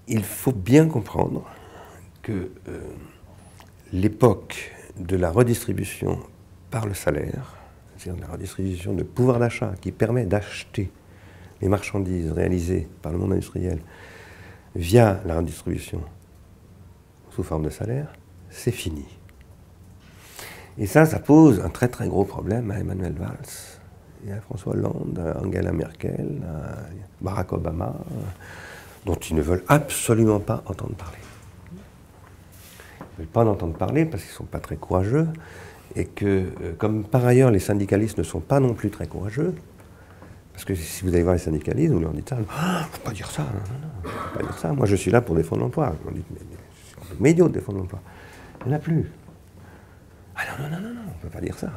il faut bien comprendre que l'époque de la redistribution par le salaire, c'est-à-dire la redistribution de pouvoir d'achat qui permet d'acheter les marchandises réalisées par le monde industriel via la redistribution sous forme de salaire, c'est fini. Et ça pose un très très gros problème à Emmanuel Valls, et à François Hollande, à Angela Merkel, à Barack Obama, dont ils ne veulent absolument pas entendre parler. Ils ne veulent pas en entendre parler parce qu'ils ne sont pas très courageux, et que, comme par ailleurs les syndicalistes ne sont pas non plus très courageux, parce que si vous allez voir les syndicalistes, vous leur dites ça, ah, faut pas dire ça, non, faut pas dire ça, moi je suis là pour défendre l'emploi. Vous leur dites, mais c'est complètement idiot de défendre l'emploi. Il n'y en a plus. Ah non, on ne peut pas dire ça.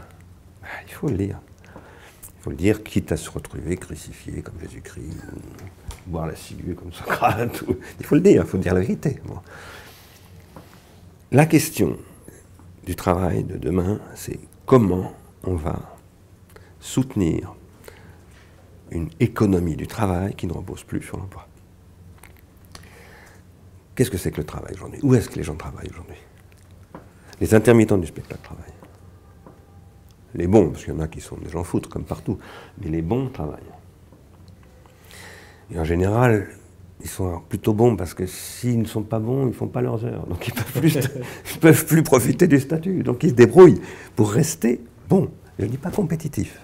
Ah, il faut le dire. Il faut le dire, quitte à se retrouver crucifié comme Jésus-Christ, ou boire la ciguë comme Socrate. Il faut le dire la vérité. Bon. La question du travail de demain, c'est comment on va soutenir une économie du travail qui ne repose plus sur l'emploi. Qu'est-ce que c'est que le travail aujourd'hui? Où est-ce que les gens travaillent aujourd'hui? Les intermittents du spectacle travaillent. Les bons, parce qu'il y en a qui sont des gens foutres comme partout, mais les bons travaillent. Et en général, ils sont plutôt bons parce que s'ils ne sont pas bons, ils ne font pas leurs heures. Donc ils ne peuvent plus profiter du statut. Donc ils se débrouillent pour rester bons. Je ne dis pas compétitifs.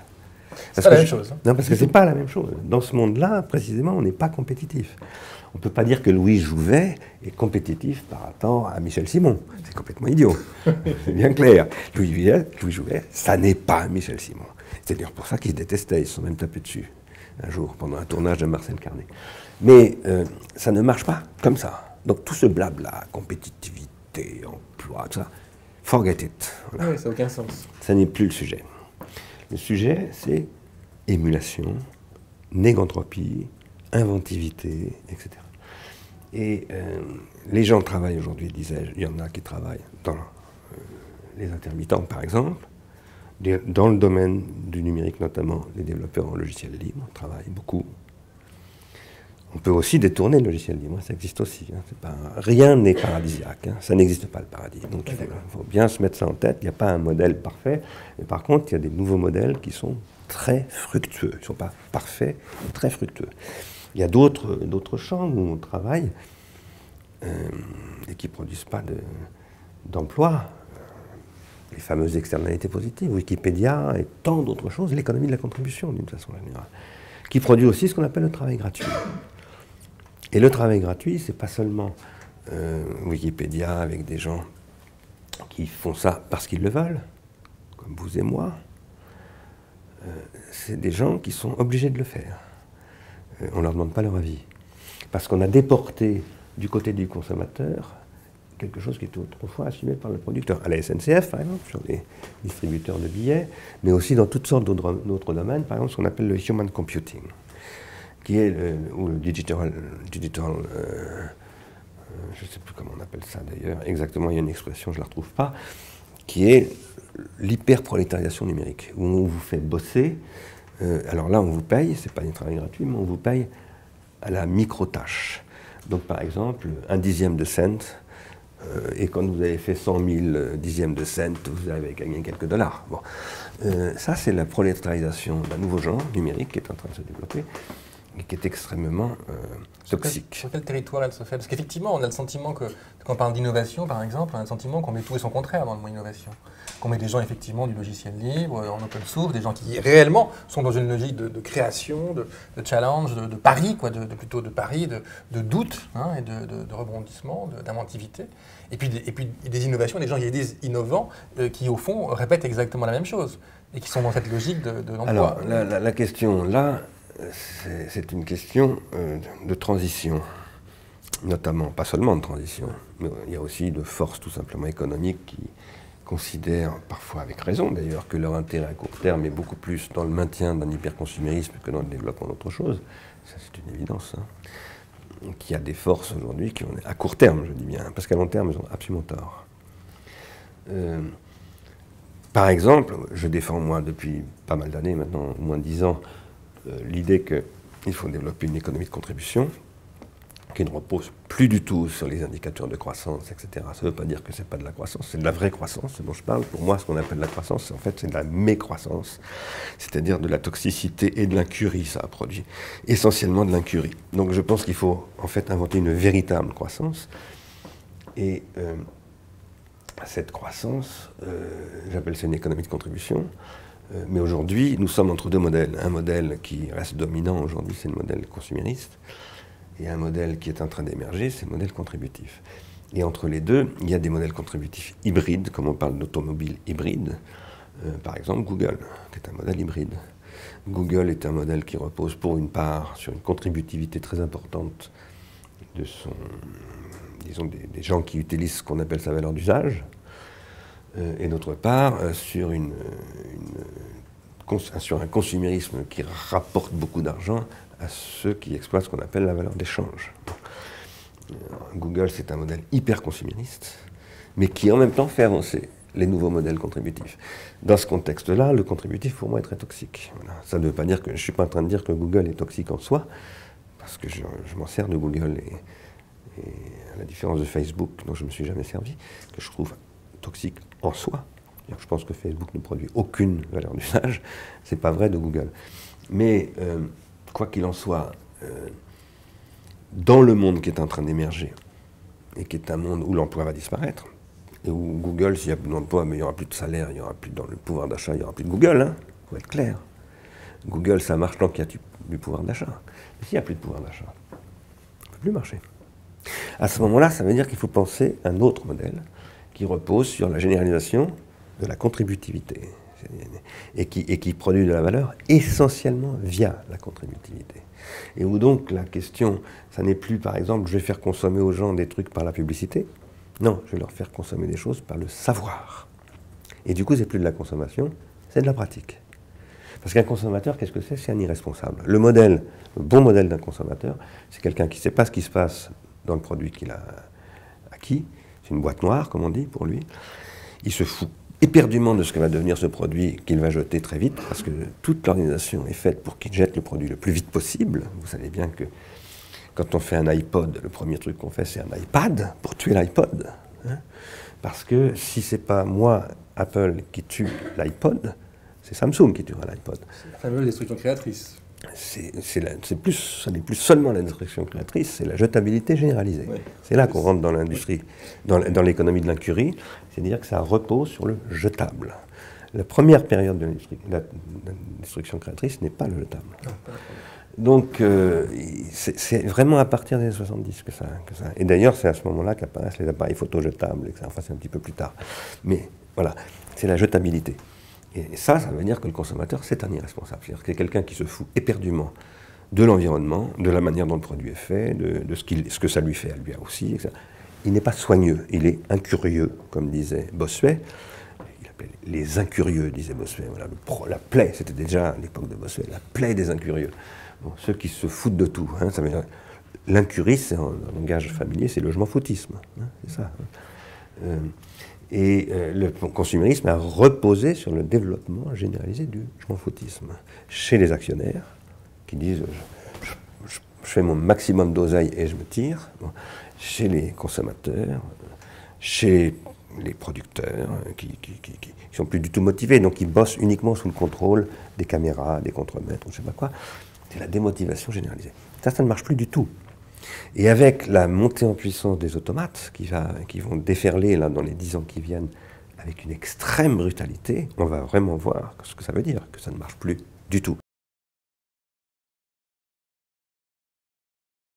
C'est pas la même chose. Hein. Non, parce que c'est pas la même chose. Dans ce monde-là, précisément, on n'est pas compétitif. On ne peut pas dire que Louis Jouvet est compétitif par rapport à Michel Simon. C'est complètement idiot. C'est bien clair. Louis Jouvet, ça n'est pas Michel Simon. C'est d'ailleurs pour ça qu'ils se détestaient. Ils se sont même tapés dessus un jour pendant un tournage de Marcel Carné. Mais ça ne marche pas comme ça. Donc tout ce blabla, compétitivité, emploi, tout ça, forget it. Voilà. Oui, ça n'a aucun sens. Ça n'est plus le sujet. Le sujet, c'est émulation, négantropie, inventivité, etc. Et les gens travaillent aujourd'hui, disais-je, il y en a qui travaillent dans les intermittents, par exemple, dans le domaine du numérique, notamment les développeurs en logiciel libre travaillent beaucoup. On peut aussi détourner le logiciel libre, ça existe aussi. Hein. Rien n'est paradisiaque, hein. Ça n'existe pas le paradis. Donc il faut bien se mettre ça en tête, il n'y a pas un modèle parfait, mais par contre il y a des nouveaux modèles qui sont très fructueux. Ils ne sont pas parfaits, mais très fructueux. Il y a d'autres champs où on travaille et qui ne produisent pas d'emploi. Les fameuses externalités positives, Wikipédia et tant d'autres choses, l'économie de la contribution d'une façon générale, qui produit aussi ce qu'on appelle le travail gratuit. Et le travail gratuit, c'est pas seulement Wikipédia avec des gens qui font ça parce qu'ils le veulent, comme vous et moi. C'est des gens qui sont obligés de le faire. On ne leur demande pas leur avis. Parce qu'on a déporté du côté du consommateur quelque chose qui était autrefois assumé par le producteur. À la SNCF, par exemple, sur les distributeurs de billets, mais aussi dans toutes sortes d'autres domaines, par exemple ce qu'on appelle le human computing, qui est ou le digital je ne sais plus comment on appelle ça d'ailleurs, exactement, il y a une expression, je ne la retrouve pas, qui est l'hyperprolétarisation numérique, où on vous fait bosser, alors là on vous paye, c'est pas un travail gratuit, mais on vous paye à la micro-tâche. Donc par exemple, un dixième de cent, et quand vous avez fait 100 000 dixièmes de cent, vous avez gagné quelques dollars. Bon. Ça, c'est la prolétarisation d'un nouveau genre numérique qui est en train de se développer et qui est extrêmement toxique. Sur quel territoire elle se fait? Parce qu'effectivement, on a le sentiment que, quand on parle d'innovation, par exemple, on a le sentiment qu'on met tout et son contraire dans le mot innovation. Qu'on met des gens, effectivement, du logiciel libre, en open source, des gens qui, réellement, sont dans une logique de création, de challenge, de pari, quoi, plutôt de pari, de doute, hein, et de rebondissement, d'inventivité. Et puis des innovations, des gens qui disent innovants, qui, au fond, répètent exactement la même chose, et qui sont dans cette logique de l'emploi. Alors, la question, là, c'est une question de transition, notamment, pas seulement de transition, mais il y a aussi de forces tout simplement économiques qui considèrent, parfois avec raison d'ailleurs, que leur intérêt à court terme est beaucoup plus dans le maintien d'un hyperconsumérisme que dans le développement d'autre chose. Ça, c'est une évidence. Hein. Qu'il y a des forces aujourd'hui qui, à court terme, je dis bien, parce qu'à long terme, elles ont absolument tort. Par exemple, je défends, moi, depuis pas mal d'années maintenant, au moins 10 ans, l'idée qu'il faut développer une économie de contribution, qui ne repose plus du tout sur les indicateurs de croissance, etc. Ça ne veut pas dire que ce n'est pas de la croissance, c'est de la vraie croissance, ce dont je parle. Pour moi, ce qu'on appelle la croissance, en fait, c'est de la mécroissance, c'est-à-dire de la toxicité et de l'incurie, ça a produit, essentiellement de l'incurie. Donc je pense qu'il faut, en fait, inventer une véritable croissance, et cette croissance, j'appelle ça une économie de contribution, mais aujourd'hui, nous sommes entre deux modèles. Un modèle qui reste dominant aujourd'hui, c'est le modèle consumériste, et un modèle qui est en train d'émerger, c'est le modèle contributif. Et entre les deux, il y a des modèles contributifs hybrides, comme on parle d'automobile hybride. Par exemple, Google, qui est un modèle hybride. Google est un modèle qui repose pour une part sur une contributivité très importante de disons, des gens qui utilisent ce qu'on appelle sa valeur d'usage, et d'autre part sur un consumérisme qui rapporte beaucoup d'argent à ceux qui exploitent ce qu'on appelle la valeur d'échange. Google, c'est un modèle hyper consumériste, mais qui en même temps fait avancer les nouveaux modèles contributifs. Dans ce contexte-là, le contributif, pour moi, est très toxique. Voilà. Ça ne veut pas dire que je ne suis pas en train de dire que Google est toxique en soi, parce que je m'en sers de Google, et à la différence de Facebook, dont je ne me suis jamais servi, que je trouve toxique en soi. Je pense que Facebook ne produit aucune valeur d'usage. Ce n'est pas vrai de Google. Mais quoi qu'il en soit, dans le monde qui est en train d'émerger, et qui est un monde où l'emploi va disparaître, et où Google, s'il y a plus d'emploi, mais il n'y aura plus de salaire, il n'y aura plus dans le pouvoir d'achat, il n'y aura plus de Google, hein, faut être clair. Google, ça marche tant qu'il y a du pouvoir d'achat. Mais s'il n'y a plus de pouvoir d'achat, ça ne peut plus marcher. À ce moment-là, ça veut dire qu'il faut penser un autre modèle qui repose sur la généralisation de la contributivité et qui produit de la valeur essentiellement via la contributivité. Et où donc la question, ça n'est plus par exemple, je vais faire consommer aux gens des trucs par la publicité. Non, je vais leur faire consommer des choses par le savoir. Et du coup, c'est plus de la consommation, c'est de la pratique. Parce qu'un consommateur, qu'est-ce que c'est? C'est un irresponsable. Le bon modèle d'un consommateur, c'est quelqu'un qui ne sait pas ce qui se passe dans le produit qu'il a acquis. C'est une boîte noire, comme on dit, pour lui. Il se fout éperdument de ce que va devenir ce produit qu'il va jeter très vite, parce que toute l'organisation est faite pour qu'il jette le produit le plus vite possible. Vous savez bien que quand on fait un iPod, le premier truc qu'on fait, c'est un iPad pour tuer l'iPod. Hein, parce que si ce n'est pas moi, Apple, qui tue l'iPod, c'est Samsung qui tuera l'iPod. C'est la fameuse destruction créatrice. Ça n'est plus seulement la destruction créatrice, c'est la jetabilité généralisée. Oui. C'est là qu'on rentre dans l'industrie, dans l'économie de l'incurie, c'est-à-dire que ça repose sur le jetable. La première période de la destruction créatrice n'est pas le jetable. Donc, c'est vraiment à partir des années 70 que ça... Et d'ailleurs, c'est à ce moment-là qu'apparaissent les appareils photo jetables, enfin, c'est un petit peu plus tard. Mais voilà, c'est la jetabilité. Et ça veut dire que le consommateur, c'est un irresponsable. C'est-à-dire que c'est quelqu'un qui se fout éperdument de l'environnement, de la manière dont le produit est fait, de ce que ça lui fait à lui aussi, etc. Il n'est pas soigneux, il est incurieux, comme disait Bossuet. Il appelait les incurieux, disait Bossuet. Voilà, la plaie, c'était déjà à l'époque de Bossuet, la plaie des incurieux. Bon, ceux qui se foutent de tout. Hein, ça veut dire, l'incurie, c'est en langage familier, c'est le je m'en foutisme. Hein, c'est ça. Hein. Le consumérisme a reposé sur le développement généralisé du je m'en foutisme. Chez les actionnaires, qui disent je fais mon maximum d'oseille et je me tire. Bon. Chez les consommateurs, chez les producteurs, qui ne sont plus du tout motivés, donc ils bossent uniquement sous le contrôle des caméras, des contremaîtres, je ne sais pas quoi. C'est la démotivation généralisée. Ça ne marche plus du tout. Et avec la montée en puissance des automates qui vont déferler là, dans les 10 ans qui viennent avec une extrême brutalité, on va vraiment voir ce que ça veut dire, que ça ne marche plus du tout.